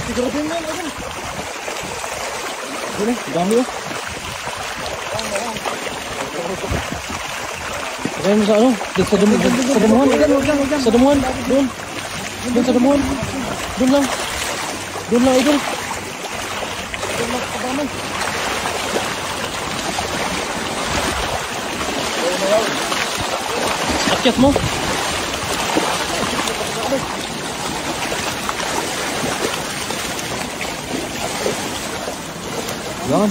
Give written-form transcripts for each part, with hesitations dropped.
Grabe yan, ayun. Ayun, dami oh. Ayun sa ano? Dito sa damuhan. Sa damuhan. Doon. Doon sa damuhan. Doon lang. Doon lang, idol. Doon lang sa damuhan. Akyat mo. Yan.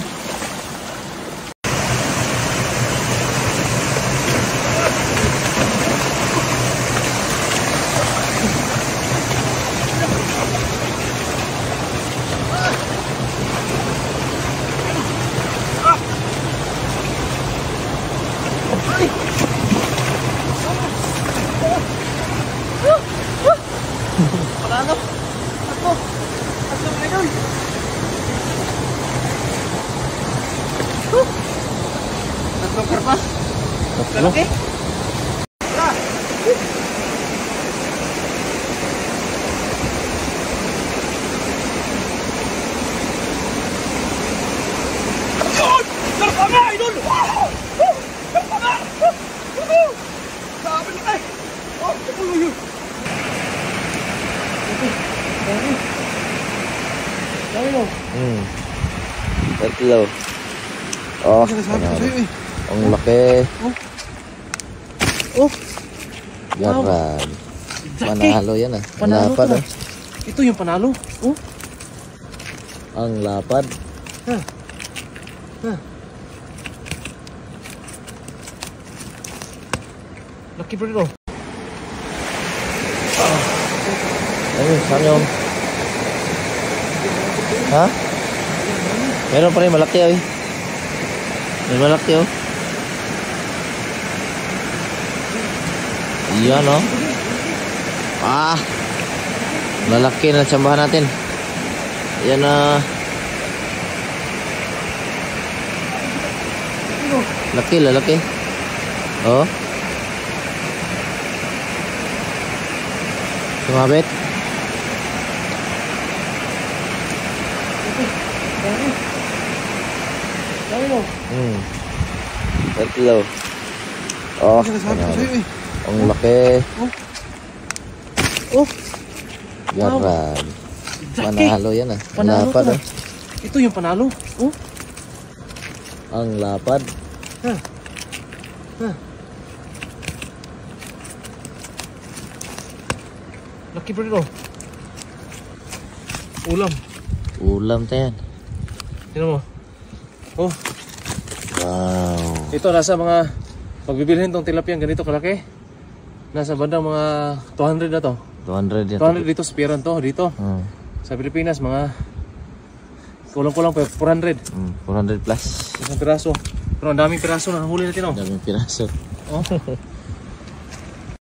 Panalo. Ako idol. Tatlong karpas. Kalaki. Karpanga idol. Karpanga. Sabi na eh. Oh, tuloy. Tatlo. Oh, ang laki. Oh. Garan. Panalo yan ah. Ang lapad ah. Ito yung panalo. Oh. Ang lapad. Ha. Laki bro ito. Ayun, saan yun? Ha? Meron pa rin malaki ay. May malaki oh. Iyan oh. Ah. Malaki na tsambahan natin. Yan ah. Lalaki. Oh. Sumabit. Tatlo. Oh, ang laki. Oh. Garan. Panalo yan ah. Ang lapad ah. Ito yung panalo. Oh. Ang lapad. Ha. Laki bro ito. Ulam tayo. Tingnan mo. Oh. Wow. Ito nasa mga pagbibilhin tong tilapia ganito kalaki. Nasa bandang mga 200 na to. 200 yan. 200 dito sa Piran to, dito. Sa Pilipinas mga kulang-kulang pa 400. 400 plus. Isang piraso. Pero ang daming piraso na huli natin oh. Daming piraso. Oh.